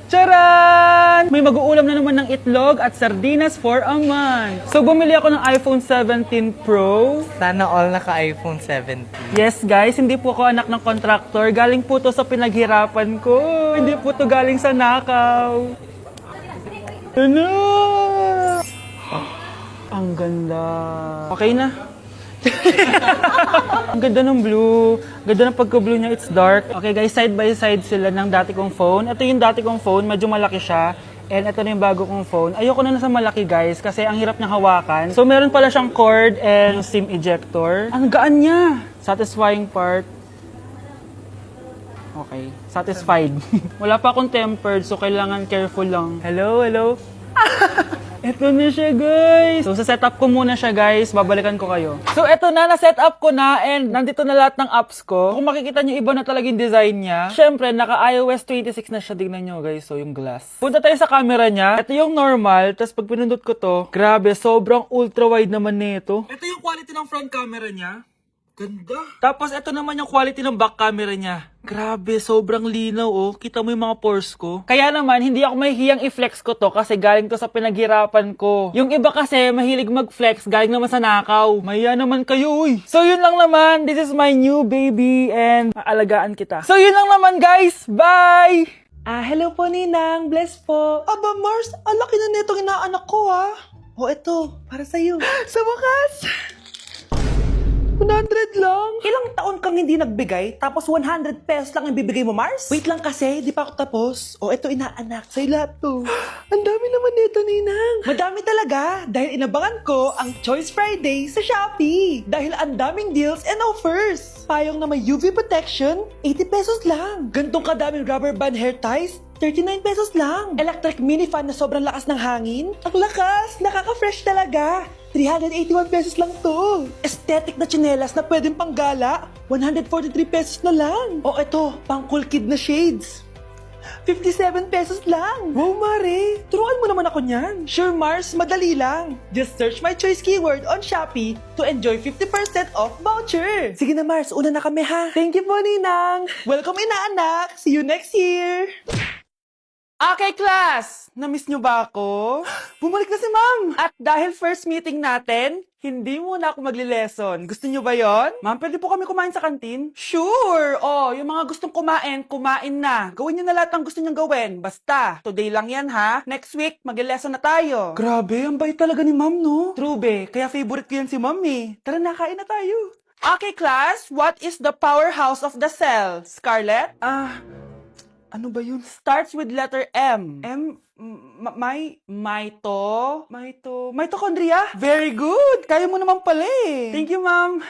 Charan! May mag-uulam na naman ng itlog at sardinas for a month. So, bumili ako ng iPhone 17 Pro. Sana all naka-iPhone 17. Yes, guys, hindi po ako anak ng contractor. Galing po to sa pinaghirapan ko. Hindi po to galing sa nakaw. Ano? Ang ganda. Okay na. Ang ganda ng blue. Ganda ng pagka-blue niya, it's dark. Okay guys, side by side sila ng dati kong phone. Ito yung dati kong phone, medyo malaki siya. And ito na yung bago kong phone. Ayoko na sa malaki guys, kasi ang hirap niyang hawakan. So meron pala siyang cord and SIM ejector. Ang gaan niya. Satisfying part. Okay, satisfied. Wala pa akong tempered, so kailangan careful lang. Hello, hello. Ito na siya, guys. So, sa setup ko muna siya, guys. Babalikan ko kayo. So, ito na. Na-setup ko na and nandito na lahat ng apps ko. Kung makikita nyo, iba na talaga yung design niya. Siyempre, naka-iOS 26 na siya. Tignan nyo, guys. So, yung glass. Punta tayo sa camera niya. Ito yung normal. Tapos, pag pinundot ko to, grabe, sobrang ultra-wide naman nito. Ito yung quality ng front camera niya. Ganda. Tapos, ito naman yung quality ng back camera niya. Grabe, sobrang linaw, oh. Kita mo yung mga pores ko. Kaya naman, hindi ako mahihiyang i-flex ko to kasi galing to sa pinaghirapan ko. Yung iba kasi, mahilig mag-flex, galing naman sa nakaw. Mahiya naman kayo, uy. So, yun lang naman. This is my new baby and aalagaan kita. So, yun lang naman, guys. Bye! Hello po, Ninang. Bless po. Aba, Mars, ang laki na nitong inaanak ko, ha? O, eto, para sa'yo. Sa wakas! 100 lang? Ilang taon kang hindi nagbigay, tapos 100 pesos lang ang bibigay mo, Mars? Wait lang kasi, di pa ako tapos. O, eto inaanak, sa'yo lahat to. Ang dami naman nito, Ninang. Madami talaga, dahil inabangan ko ang Choice Friday sa Shopee. Dahil ang daming deals and offers. Payong na may UV protection, 80 pesos lang. Gantong kadaming rubber band hair ties, 39 pesos lang. Electric mini fan na sobrang lakas ng hangin. Ang lakas, nakaka-fresh talaga. 381 pesos lang to. Aesthetic na tsinelas na pwedeng panggala, 143 pesos na lang. O eto, pang cool kid na shades. 57 pesos lang. Wow, Mare. Turuan mo naman ako niyan. Sure, Mars. Madali lang. Just search my choice keyword on Shopee to enjoy 50% off voucher. Sige na, Mars. Una na kami, ha? Thank you po, Ninang. Welcome, inaanak. See you next year. Okay, class! Na-miss nyo ba ako? Bumalik na si Ma'am. At dahil first meeting natin, hindi muna ako magli-lesson. Gusto nyo ba yon? Ma'am, pwede po kami kumain sa kantin? Sure! Oh, yung mga gustong kumain, kumain na. Gawin nyo na lahat ng gusto nyong gawin. Basta, today lang yan ha. Next week, magli-lesson na tayo. Grabe, ang bait talaga ni Ma'am, no? True be, kaya favorite ko yan si Ma'am eh. Tara na, kain na tayo. Okay, class, what is the powerhouse of the cell? Scarlett? Ano ba yun? Starts with letter M. Mitochondria? Very good! Kaya mo naman pala eh. Thank you, ma'am.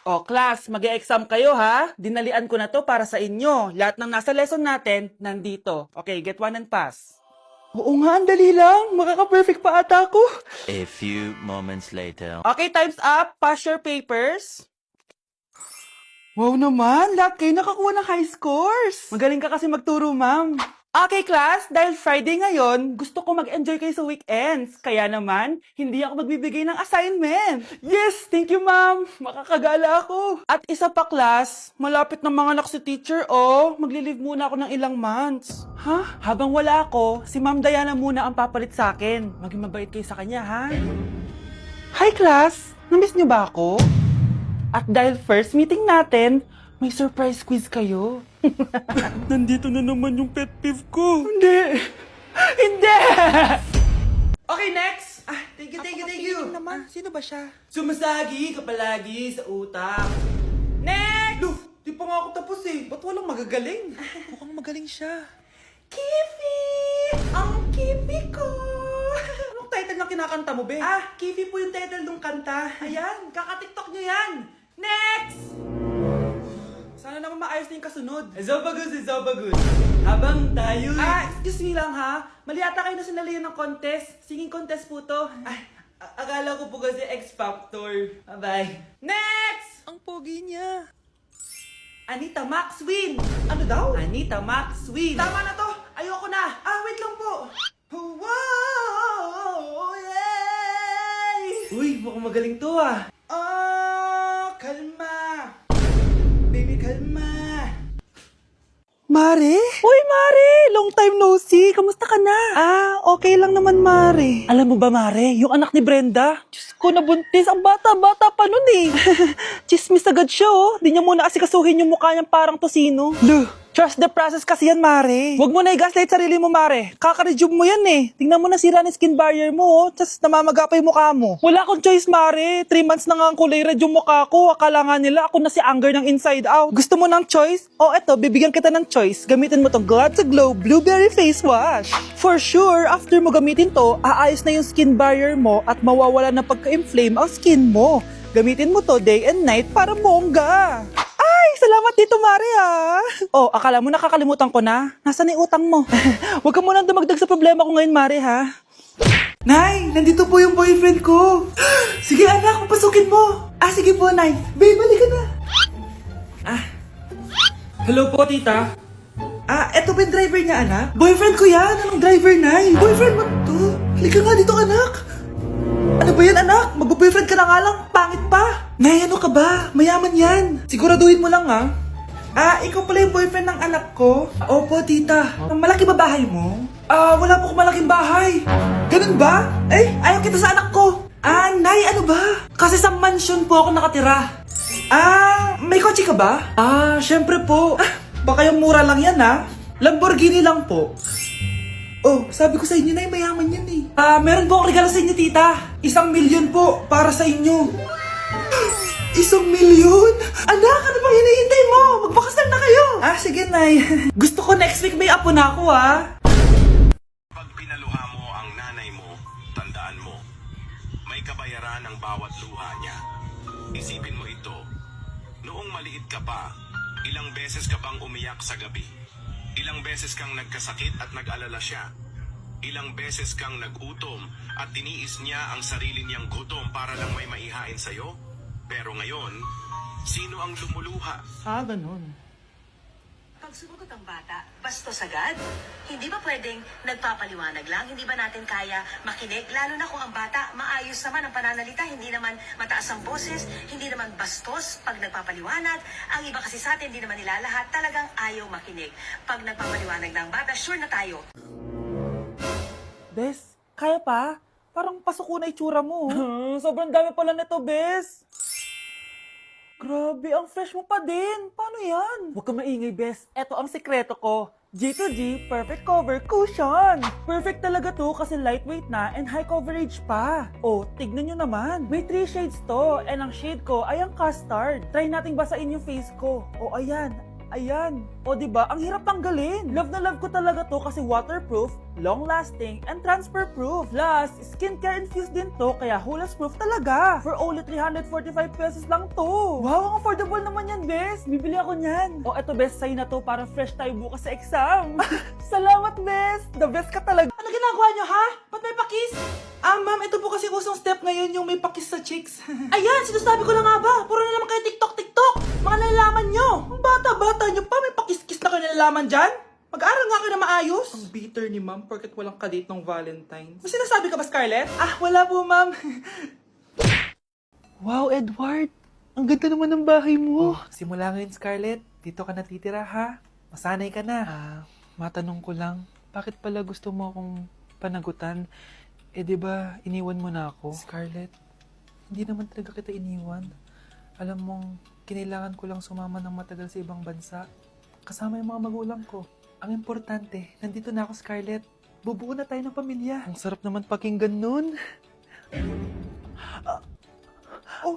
O, class, mag-e-exam kayo ha. Dinalian ko na to para sa inyo. Lahat ng nasa lesson natin, nandito. Okay, get one and pass. Oo nga, ang dali lang. Makaka-perfect pa ata ako. A few moments later. Okay, time's up. Pass your papers. Wow naman, lahat kayo nakakuha ng high scores. Magaling ka kasi magturo, ma'am. Okay, class, dahil Friday ngayon, gusto ko mag-enjoy kayo sa weekends. Kaya naman, hindi ako magbibigay ng assignment. Yes, thank you, ma'am. Makakagala ako. At isa pa, class, malapit na mga anak si teacher, oh. Magli-leave muna ako ng ilang months. Ha? Habang wala ako, si Ma'am Diana muna ang papalit sa akin. Maging mabait kayo sa kanya, ha? Hi, class. Namiss niyo ba ako? At dahil first meeting natin, may surprise quiz kayo. Nandito na naman yung pet peeve ko. Hindi! Hindi! Okay, next! Thank you. Naman, sino ba siya? Sumasagi ka palagi sa utak. Next! Lo, di pa nga ako tapos eh. Ba't walang magagaling? Mukhang magaling siya. Kifi! Ang Kifi ko! Anong title ng kinakanta mo, be? Kifi po yung title ng kanta. Ayan, kaka-tiktok nyo yan. Next! Sana naman maayos na yung kasunod. Zobagud. Habang tayo... excuse me lang ha. Mali ata kayo na sinalihan ng contest. Singing contest po to. Akala ko po kasi X Factor. Bye-bye. Next! Ang pogi niya. Anita Max win! Ano daw? Anita Max win! Tama na to. Ayoko na. Wait lang po. Wow! Yay! Uy, mukhang magaling to ah. Kalma. Baby, kalma. Mare? Uy, Mari! Long long time no see. Kamusta ka na? Okay lang naman, Mare. Alam mo ba, Mare, yung anak ni Brenda, Diyos ko, nabuntis. Ang bata-bata pa nun eh. Chismis agad siya, oh. Di niya muna kasi kasuhin yung mukha niyang parang tosino. Trust the process kasi yan, Mare. Huwag mo na i-gaslight sarili mo, Mare. Kaka-rejuve mo yan eh. Tingnan mo na sira ng skin barrier mo, oh. Tapos namamaga pa yung mukha mo. Wala akong choice, Mare. 3 months na nga ang kulay red yung mukha ko. Akala nga nila ako na si Anger ng inside out. Gusto mo ng choice? Eto, bibigyan kita ng choice. Gamitin mo tong Glad to Glow Blueberry Face Wash. For sure, after mo gamitin to, aayos na yung skin barrier mo at mawawala na pagka-inflame ang skin mo. Gamitin mo to day and night para bongga. Salamat dito, Mare, ha? Akala mo nakakalimutan ko na? Nasaan yung utang mo? Huwag ka munang dumagdag sa problema ko ngayon, Mare, ha? Nay, nandito po yung boyfriend ko. Sige, anak, papasukin mo. Sige po, Nay. Babe, balik ka na. Hello po, tita. Eto ba yung driver niya, anak? Boyfriend ko yan. Anong driver, Nay? Boyfriend mo to? Halika nga dito, anak. Ano ba yan, anak? Mag-boyfriend ka na nga lang. Pangit pa. Nay, ano ka ba? Mayaman yan. Siguraduhin mo lang, ha? Ikaw pala yung boyfriend ng anak ko? Opo, tita. Malaki ba bahay mo? Wala po akong malaking bahay. Ganun ba? Ayaw kita sa anak ko. Nay, ano ba? Kasi sa mansion po ako nakatira. May kotse ka ba? Syempre po. Baka yung mura lang yan, ha? Lamborghini lang po. Sabi ko sa inyo, Nay, mayaman yan eh. Meron po akong regalo sa inyo, tita. 1 milyon po para sa inyo. 1 milyon? Anak, ano bang hinihintay mo? Magpakasal na kayo. Sige, Nay. Gusto ko next week may apo na ako, ha? Pag pinaluha mo ang nanay mo, tandaan mo, may kabayaran ang bawat luha niya. Isipin mo ito, noong maliit ka pa, ilang beses ka bang umiyak sa gabi? Ilang beses kang nagkasakit at nag-alala siya? Ilang beses kang nagutom at tiniis niya ang sarili niyang gutom para lang may maihain sa'yo? Pero ngayon, sino ang lumuluha? Ganun. Pag sumagot ang bata, bastos agad? Hindi ba pwedeng nagpapaliwanag lang? Hindi ba natin kaya makinig? Lalo na kung ang bata, maayos naman ang pananalita, hindi naman mataas ang boses, hindi naman bastos pag nagpapaliwanag. Ang iba kasi sa atin, hindi naman nila lahat talagang ayaw makinig. Pag nagpapaliwanag na ang bata, sure na tayo. Bes, kaya pa? Parang pasuko na itsura mo. Sobrang dami pala nito, Bes. Grabe, ang fresh mo pa din. Paano yan? Huwag ka maingay, Bes. Eto ang sekreto ko. G2G Perfect Cover Cushion. Perfect talaga to kasi lightweight na and high coverage pa. Tignan nyo naman. May 3 shades to and ang shade ko ay ang custard. Try nating basain yung face ko. Ayan. Ayan. Diba? Ang hirap tanggalin. Love na love ko talaga to kasi waterproof, long-lasting, and transfer-proof. Plus, skincare infused din to kaya hulas-proof talaga. For only 345 pesos lang to. Wow, ang affordable naman yan, Bes. Bibili ako niyan. Eto, Bes, sa'yo na to para fresh tayo bukas sa exam. Salamat, Bes. The best ka talaga. Ano ginagawa niyo, ha? Ba't may pakis? Ma'am, ito po kasi usong step ngayon yung may pakis sa cheeks. Ayan, sinasabi ko na nga ba? Puro na naman kayo TikTok. Mga nalalaman nyo. Ang bata-bata nyo pa, may pakis-kis na kayo nalalaman dyan? Mag-aral nga kayo na maayos. Ang bitter ni ma'am porket walang kadate ng Valentine's. May sinasabi ka ba, Scarlett? Wala po, ma'am. Wow, Edward. Ang ganda naman ng bahay mo. Simula ngayon, Scarlett. Dito ka natitira, ha? Masanay ka na. Matanong ko lang, bakit pala gusto mo akong panagutan? Di ba, iniwan mo na ako? Scarlett, hindi naman talaga kita iniwan. Alam mong, kinailangan ko lang sumama ng matagal sa ibang bansa. Kasama yung mga magulang ko. Ang importante, nandito na ako, Scarlett. Bubuo na tayo ng pamilya. Ang sarap naman pakinggan nun.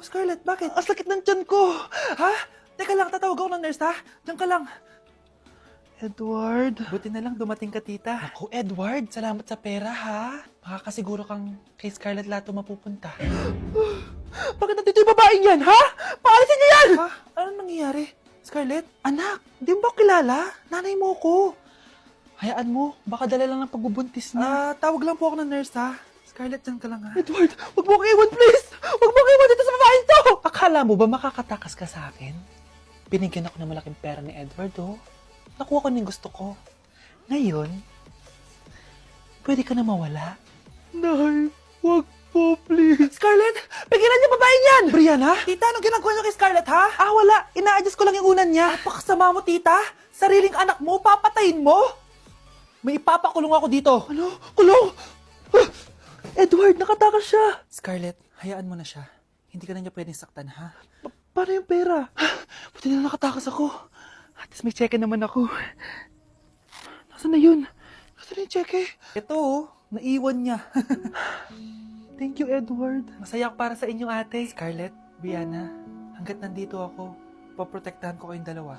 Scarlett, bakit? Ang sakit ng tiyan ko. Ha? Teka lang, tatawag ako ng nurse, ha? Diyan ka lang. Edward. Buti na lang dumating ka, tita. Ako, Edward, salamat sa pera, ha? Makakasiguro kang kay Scarlett Lato mapupunta. Bakit nandito yung babaeng yan, ha? Paalisin niyo yan! Ha? Anong nangyayari? Scarlett? Anak, di mo ba kilala? Nanay mo ko. Hayaan mo, baka dala lang ng pagbubuntis niya. Tawag lang po ako ng nurse, ha? Scarlett, dyan ka lang, ha? Edward, wag mo akong iwan, please! Wag mo akong iwan dito sa babaeng to! Akala mo ba makakatakas ka sa akin? Binigyan ako ng malaking pera ni Edward, oh. Nakuha ko na yung gusto ko. Ngayon, pwede ka na mawala. Nay, wag po, please. Scarlett, pigilan niyo babae niyan! Brianna? Tita, anong ginagawa niyo kay Scarlett, ha? Wala. Ina-adjust ko lang yung unan niya. Napakasama mo, tita. Sariling anak mo, papatayin mo? May ipapakulong ako dito. Ano? Kulong? Ah! Edward, nakatakas siya. Scarlett, hayaan mo na siya. Hindi ka na niya pwedeng saktan, ha? Paano yung pera? Buti na nakatakas ako. At least may cheque naman ako. Nasaan na yun? Nasaan na yung cheque? Ito, oh, naiwan niya. Thank you, Edward. Masaya ako para sa inyo, ate. Scarlett, Brianna, hanggat nandito ako, poprotektahan ko kayong dalawa.